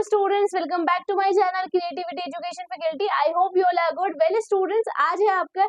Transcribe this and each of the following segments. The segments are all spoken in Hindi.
Students, welcome back to my channel creativity education faculty. I hope you all are good. Well students, आज है आपका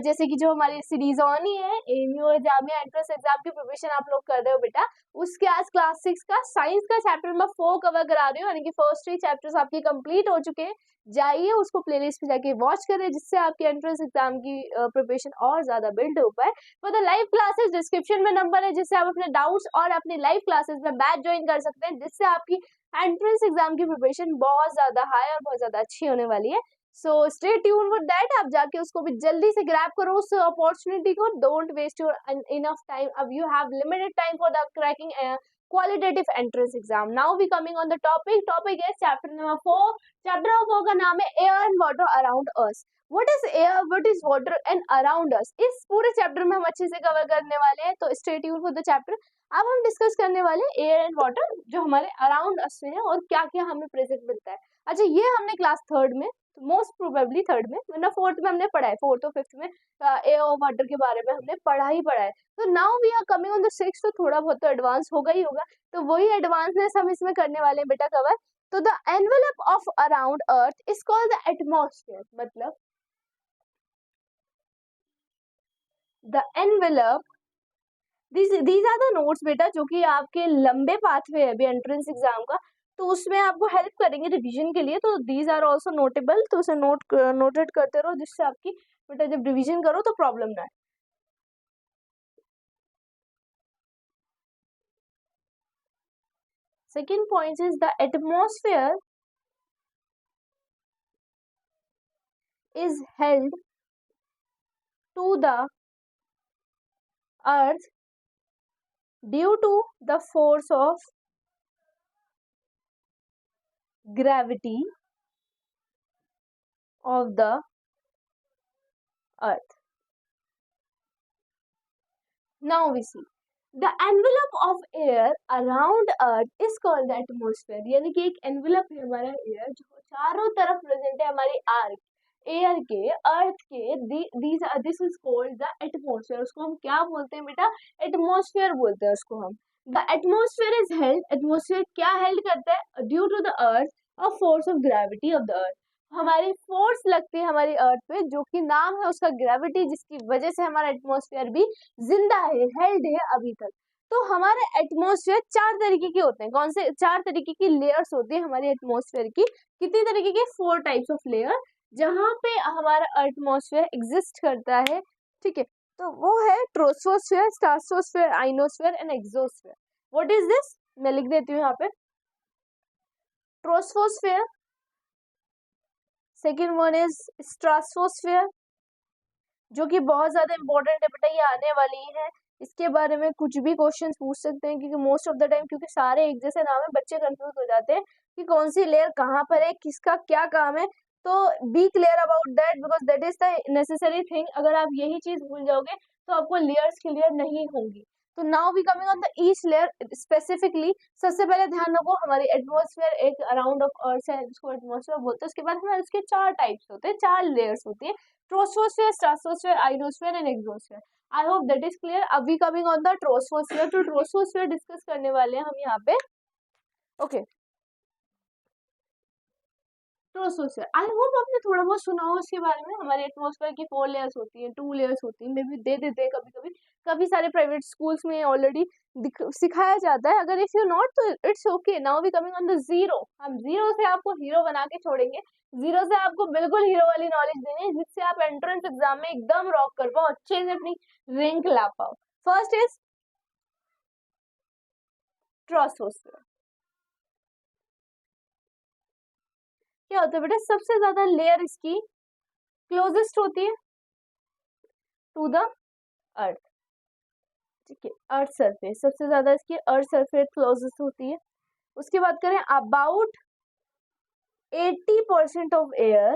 जैसे कि जो हमारी सीरीज ऑन ही है एएमयू एग्जाम या एंट्रेंस एग्जाम की प्रिपरेशन आप लोग कर रहे हो बेटा, उसके आज क्लास 6 का साइंस का चैप्टर नंबर 4 कवर करा रही हूँ, यानी कि फर्स्ट 3 चैप्टर्स आपके कंप्लीट हो चुके हैं। जाइए उसको प्लेलिस्ट पे जाके वॉच करें, जिससे आपकी एंट्रेंस एग्जाम की प्रिपरेशन और ज्यादा बिल्ड हो पाए। For the live classes description में नंबर है, जिससे आप अपने डाउट्स और अपने लाइव क्लासेस में बैच ज्वाइन कर सकते हैं, जिससे आपकी एंट्रेंस एग्जाम की प्रिपरेशन बहुत ज्यादा हाई और बहुत ज्यादा अच्छी होने वाली है। So stay tune with that. आप जाके उसको भी जल्दी से ग्रैब करो उस अपॉर्चुनिटी को। Don't waste your enough time. अब you have limited time for the cracking qualitative entrance exam. Now we coming on the topic है चैप्टर नंबर 4। चैप्टर नंबर 4 का नाम है air and water around us. What is air, what is water and around us, इस पूरे चैप्टर में हम अच्छे से कवर करने वाले हैं। तो stay tune for the chapter. अब हम डिस्कस करने वाले हैं एयर एंड वाटर जो हमारे अराउंड अस में है और क्या क्या हमें प्रेजेंट मिलता है। अच्छा, ये हमने क्लास थर्ड में, मोस्ट प्रोबेबली थर्ड में, वरना फोर्थ में हमने पढ़ा है, फोर्थ और फिफ्थ में एयर और वाटर के बारे में हमने पढ़ा है। तो now we are coming on the six, तो थोड़ा बहुत तो एडवांस होगा ही होगा। तो वही एडवांसनेस हम इसमें करने वाले हैं बेटा कवर। तो the envelope of around earth is called the atmosphere. मतलब the envelope, these are the notes बेटा, जो कि आपके लंबे पाथवे है अभी एंट्रेंस एग्जाम का, तो उसमें आपको हेल्प करेंगे रिवीजन के लिए। तो दीज आर आल्सो नोटेबल, तो उसे नोटेड करते रहो, जिससे आपकी बेटा जब रिवीजन करो तो प्रॉब्लम ना आए। Second point is the atmosphere is held to the earth due to the force of gravity of the earth. Now we see the envelope of air around earth is called the atmosphere। यानी कि एक envelope है हमारा एयर, जो चारों तरफ प्रेजेंट है हमारी आर्क एयर के, अर्थ के। This is called the atmosphere. उसको हम क्या बोलते हैं बेटा? एटमॉस्फेयर बोलते हैं उसको हम। The atmosphere is held, atmosphere क्या हेल्ड करता है? Due to the earth a force of gravity of the earth. हमारी फोर्स लगती है हमारी अर्थ पे, जो कि नाम है उसका ग्रेविटी, जिसकी वजह से हमारा एटमॉस्फेयर भी जिंदा है, हेल्ड है अभी तक। तो हमारे एटमॉस्फेयर चार तरीके के होते हैं। कौन से चार तरीके की लेयर्स होती है हमारे एटमॉस्फेयर की? कितनी तरीके के? 4 टाइप्स ऑफ लेयर, जहां पे हमारा एटमॉस्फेयर एग्जिस्ट करता है। ठीक है, तो वो है troposphere, stratosphere, ionosphere and exosphere. What is this? मैं लिख देती हूँ यहाँ पे। Troposphere, second one is stratosphere, जो कि बहुत ज्यादा इंपॉर्टेंट है बेटा, ये आने वाली है। इसके बारे में कुछ भी क्वेश्चंस पूछ सकते हैं, क्योंकि मोस्ट ऑफ द टाइम, क्योंकि सारे एक जैसे नाम है, बच्चे कंफ्यूज हो जाते हैं कि कौन सी लेयर कहाँ पर है, किसका क्या काम है। तो be clear about that, because that is the necessary thing. अगर आप यही चीज भूल जाओगे तो आपको लेयर्स क्लियर नहीं होंगी। तो now we coming on the each layer specifically. सबसे पहले ध्यान रखो, हमारी एटमॉस्फेयर एक अराउंड ऑफ अर्थ है, जिसको एटमॉस्फेयर बोलते हैं। उसके बाद हमारे उसके 4 टाइप्स होते हैं, 4 लेयर्स होती है। Troposphere, stratosphere, ionosphere and exosphere. I hope that is clear. अभी कमिंग ऑन द ट्रोपोस्फेयर, तो ट्रोपोस्फेयर डिस्कस करने वाले हैं हम यहाँ पे। ओके, ट्रोपोस्फेयर, आई होप आपने थोड़ा बहुत सुना हो इसके बारे में। हमारे एटमॉस्फेयर की 4 लेयर्स होती हैं, 2 लेयर्स होती हैं, मे भी दे देते हैं कभी कभी। काफी सारे प्राइवेट स्कूल्स में ऑलरेडी सिखाया जाता है। अगर इफ यू नॉट, तो it's okay. Now we coming on the zero. हम जीरो से आपको हीरो बना के छोड़ेंगे। जीरो से आपको बिल्कुल हीरो वाली नॉलेज देनी है, जिससे आप एंट्रेंस एग्जाम में एकदम रॉक कर पाओ, अच्छे से अपनी रैंक ला पाओ। First is troposphere. क्या होता है बेटा? सबसे ज्यादा लेयर इसकी क्लोजेस्ट होती है टू द अर्थ। ठीक है, अर्थ सरफेस सबसे ज्यादा इसकी अर्थ सरफेस क्लोजेस्ट होती है। उसकी बात करें, about 80% of air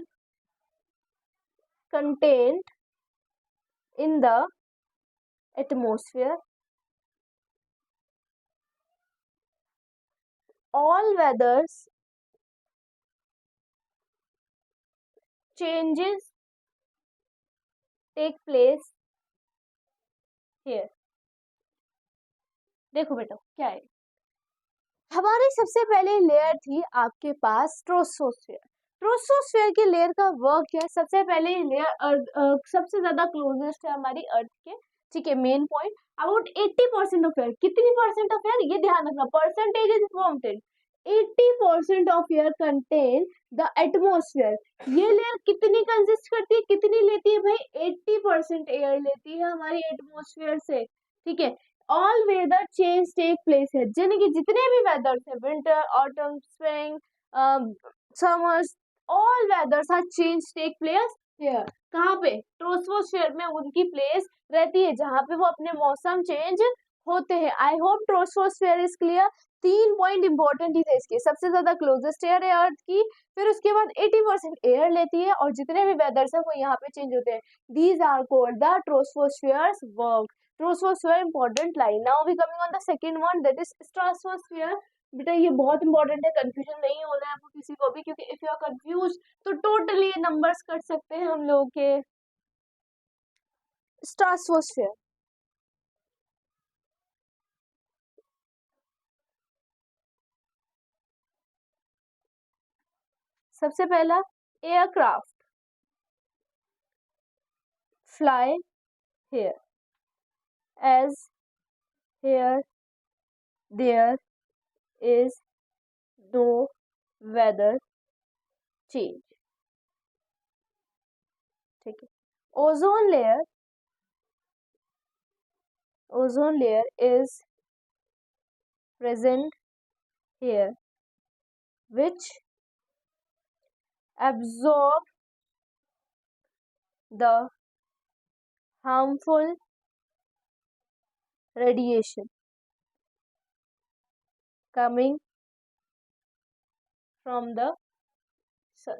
contained in the atmosphere, all weathers changes take place here. देखो बेटा क्या है, हमारी सबसे पहले लेयर थी आपके पास ट्रोपोस्फेयर। ट्रोपोस्फेयर की लेयर का वर्क क्या है? सबसे पहले ये लेयर सबसे ज्यादा क्लोजेस्ट है हमारी अर्थ के, ठीक है। Main point, about 80% of air. कितनी परसेंट ऑफ एयर? ये ध्यान रखना, percentage is important. 80% of air contain the atmosphere. ये लेयर कितनी कंसिस्ट करती है, कितनी लेती है भाई? 80% एयर लेती है हमारी एटमोस्फेयर से, ठीक है। All weather change take place है, यानी कि जितने भी वेदर्स है, winter, autumn, spring, summers, all weathers are change take place here. कहाँ पे? ट्रोपोस्फेयर में उनकी प्लेस रहती है, जहाँ पे वो अपने मौसम चेंज होते हैं। I hope troposphere is clear. 3 point important ही थे इसके। सबसे ज्यादा क्लोजेस्ट एयर है अर्थ की, फिर उसके बाद 80% एयर लेती है, और जितने भी वेदर्स है वो यहाँ पे चेंज होते हैं। These are called the troposphere's work. Troposphere important line. Now we coming on the second one, that is stratosphere. बेटा ये बहुत इंपॉर्टेंट है, कंफ्यूजन नहीं होना है आपको किसी को भी, क्योंकि इफ यू आर कंफ्यूज तो टोटली नंबर्स कट सकते हैं हम लोग के। स्ट्राटोस्फेयर, सबसे पहला aircraft fly here as here there is no weather change, ठीक है। Ozone layer is present here which absorb the harmful radiation coming from the sun.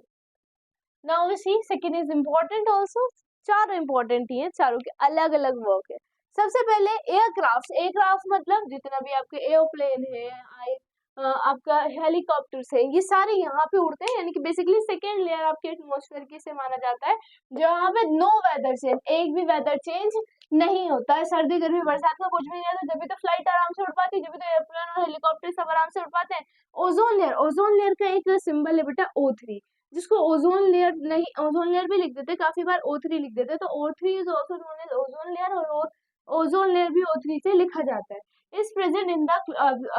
Now we see second is important also. चारों important ही है, चारों के अलग अलग वर्क है। सबसे पहले एयरक्राफ्ट मतलब जितना भी आपके एरोप्लेन है, आपका हेलीकॉप्टर्स है, ये सारे यहाँ पे उड़ते हैं, यानी कि बेसिकली सेकेंड लेयर आपके एटमोस्फेयर की से माना जाता है, जहाँ पे नो वेदर चेंज, एक भी वेदर चेंज नहीं होता है। सर्दी गर्मी बरसात का कुछ भी नहीं रहता, जब भी तो फ्लाइट आराम से उड़ पाती है, जब भी तो एयरप्लेन और हेलीकॉप्टर सब आराम से उड़ पाते हैं। ओजोन लेयर का एक सिंबल है बेटा O3, जिसको ओजोन लेयर नहीं, ओजोन लेयर भी लिख देते, काफी बार O3 लिख देते, तो O3 is also known as ozone layer, और ओजोन लेयर भी O3 से लिखा जाता है। Is present in the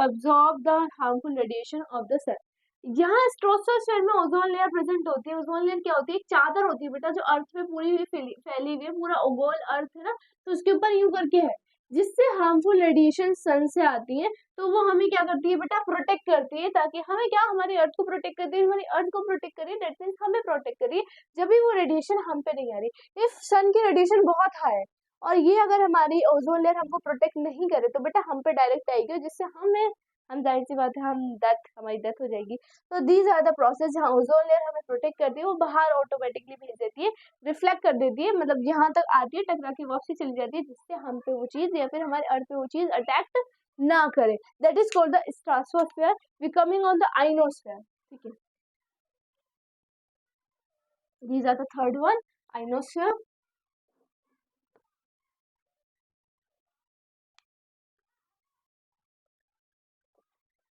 absorb the harmful radiation of the sun. यहाँ स्ट्रोपोस्फेयर में ओजोन लेयर प्रेजेंट होती है। ओजोन लेयर क्या होती है? एक चादर होती है बेटा, जो अर्थ पे पूरी हुई फैली हुई है, पूरा गोल अर्थ है ना, तो उसके ऊपर यूं करके है, जिससे हार्मफुल रेडिएशन सन से आती है, तो वो हमें क्या करती है बेटा? प्रोटेक्ट करती है, ताकि हमें क्या, हमारी अर्थ को प्रोटेक्ट करती है, हमारी अर्थ को प्रोटेक्ट करिए, दैट मीन्स हमें प्रोटेक्ट करिए, जब भी वो रेडिएशन हम पे नहीं आ रही। इफ सन की रेडिएशन बहुत हाई है और ये अगर हमारी ओजोन लेयर हमको प्रोटेक्ट नहीं करे, तो बेटा हम पे डायरेक्ट आएगी, जिससे हम जाहिर सी बात है, हमारी डेथ हो जाएगी। तो दीज आर द प्रोसेस जहाँ ओजोन लेयर हमें प्रोटेक्ट करती है, वो बाहर ऑटोमेटिकली भेज देती है, रिफ्लेक्ट कर देती है, मतलब यहाँ तक आती है, टकरा के वापसी चली जाती है, जिससे हम पे वो चीज या फिर हमारे अर्थ पे वो चीज अटैक ना करे। That is called the stratosphere. We coming on the ionosphere, ठीक है। These are the third one, ionosphere.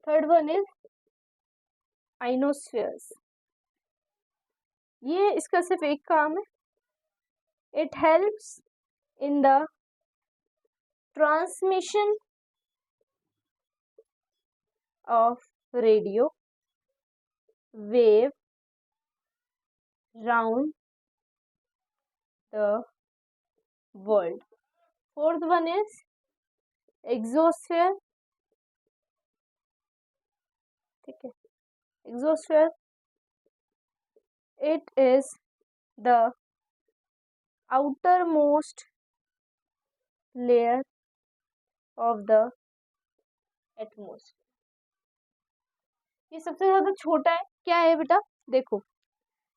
Third one is ionospheres. ये इसका सिर्फ एक काम है, it helps in the transmission of radio wave round the world. Fourth one is exosphere, ठीक है। Exosphere, it is the outermost layer of the atmosphere। ये सबसे ज्यादा छोटा है, क्या है बेटा? देखो,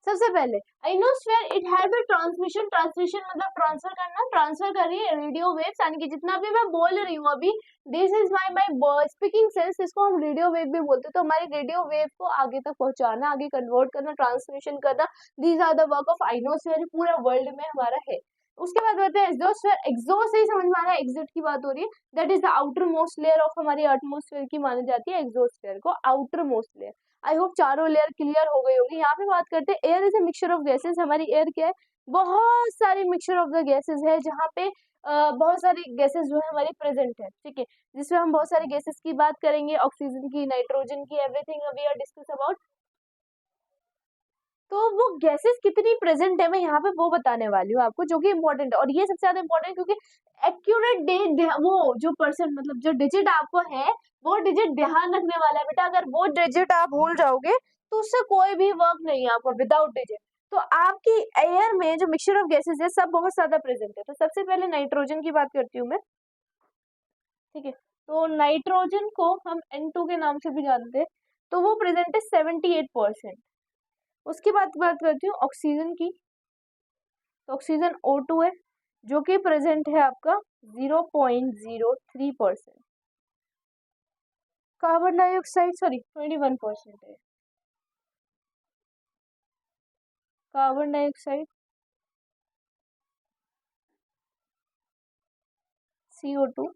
सबसे पहले ionosphere, it have a transmission मतलब ट्रांसफर करना, ट्रांसफर कर रही है रेडियो वेव्स, यानी कि जितना भी मैं बोल रही हूँ अभी, this is my speaking sense, इसको हम रेडियो वेव भी बोलते हैं। तो हमारी रेडियो वेव को आगे तक पहुंचाना, आगे कन्वर्ट करना, ट्रांसमिशन करना, these are the work of ionosphere, पूरे वर्ल्ड में हमारा है। उसके बाद बढ़ते हैं एग्जोस्फेयर। एग्जॉस्ट से ही समझ में आ रहा है एग्जिट की बात हो रही है। That is the outer most layer of हमारी एटमोस्फेयर की मानी जाती है एग्जोस्फेयर को outer most layer. I hope चारों लेयर क्लियर हो गई होगी। यहाँ पे बात करते हैं air is a mixture of gases. हमारी एयर क्या है, बहुत सारी मिक्सचर ऑफ द गैसेस है, जहाँ पे बहुत सारी गैसेस जो है हमारी प्रेजेंट है, ठीक है, जिसमें हम बहुत सारी गैसेस की बात करेंगे, ऑक्सीजन की, नाइट्रोजन की, everything we are discuss about. तो वो गैसेस कितनी प्रेजेंट है मैं यहाँ पे वो बताने वाली हूँ आपको, जो कि इम्पोर्टेंट है। और ये सबसे ज्यादा इम्पोर्टेंट क्योंकि एक्यूरेट डे वो जो परसेंट मतलब जो डिजिट आपको है वो डिजिट ध्यान रखने वाला है बेटा। अगर वो डिजिट आप भूल जाओगे तो उससे कोई भी वर्क नहीं है आपको विदाउट डिजिट। तो आपकी एयर में जो मिक्सचर ऑफ गैसेस है सब बहुत ज्यादा प्रेजेंट है। तो सबसे पहले नाइट्रोजन की बात करती हूँ मैं, ठीक है। तो नाइट्रोजन को हम N2 के नाम से भी जानते हैं, तो वो प्रेजेंट है 78%। उसके बाद बात करती हूँ ऑक्सीजन की। तो ऑक्सीजन O2 है, जो कि प्रेजेंट है आपका 0.03%। कार्बन डाइऑक्साइड 21% है। कार्बन डाइऑक्साइड CO2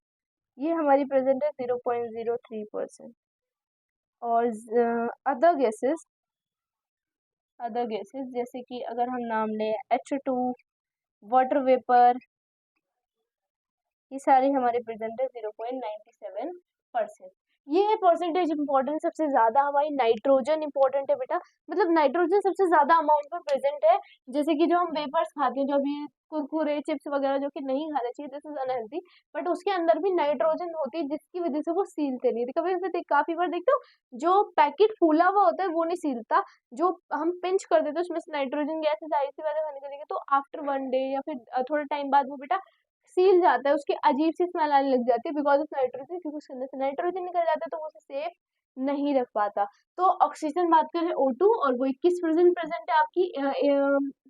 ये हमारी प्रेजेंट है 0.03%। और अदर गैसेस जैसे कि अगर हम नाम लें H2, वाटर वेपर, ये सारे हमारे प्रेजेंट है 0.97%। ये परसेंटेज इंपॉर्टेंट सबसे ज्यादा हमारी नाइट्रोजन इंपॉर्टेंट है बेटा। मतलब नाइट्रोजन सबसे ज्यादा अमाउंट में प्रेजेंट है। जैसे कि जो हम वेपर्स खाते हैं, जो अभी कुरकुरे चिप्स वगैरह जो कि नहीं खाने चाहिए, दिस इज अनहेल्दी, बट उसके अंदर भी नाइट्रोजन होती है जिसकी वजह से वो सीलते नहीं थे। कभी काफी बार देखते हो जो पैकेट फूला हुआ होता है वो नहीं सीलता, जो हम पिंच कर देते हैं उसमें से नाइट्रोजन गैस जाहिर सी बात है निकलेगी, तो आफ्टर 1 डे या फिर थोड़े टाइम बाद वो बेटा सील जाता है, उसकी अजीब सी स्मेल आने लग जाती है बिकॉज ऑफ नाइट्रोजन, क्योंकि उसके अंदर से नाइट्रोजन निकल जाता है तो वो उसे सेफ नहीं रख पाता। तो ऑक्सीजन बात करें O2 और वो 21% प्रेजेंट है आपकी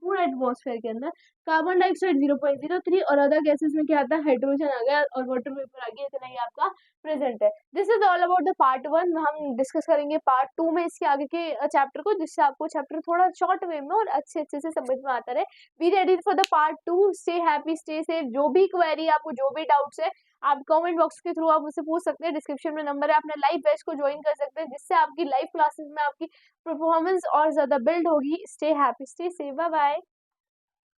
पूरा एटमॉस्फेयर के अंदर। कार्बन डाइऑक्साइड 0.03 और अदर गैसेस में क्या आता है, हाइड्रोजन आ गया और वाटर वेपर आ गया, इतना ही आपका प्रेजेंट है। This is all about the part 1। हम डिस्कस करेंगे पार्ट 2 में इसके आगे के चैप्टर को, जिससे आपको चैप्टर थोड़ा शॉर्ट वे में और अच्छे अच्छे से समझ में आता रहे। Be ready for the part 2। Stay happy, stay safe. जो भी क्वेरी आपको, जो भी डाउट्स है, आप कमेंट बॉक्स के थ्रू आप मुझसे पूछ सकते हैं। डिस्क्रिप्शन में नंबर है, अपने लाइव बैच को ज्वाइन कर सकते हैं, जिससे आपकी लाइव क्लासेस में आपकी परफॉर्मेंस और ज्यादा बिल्ड होगी। Stay happy, stay safe, bye bye.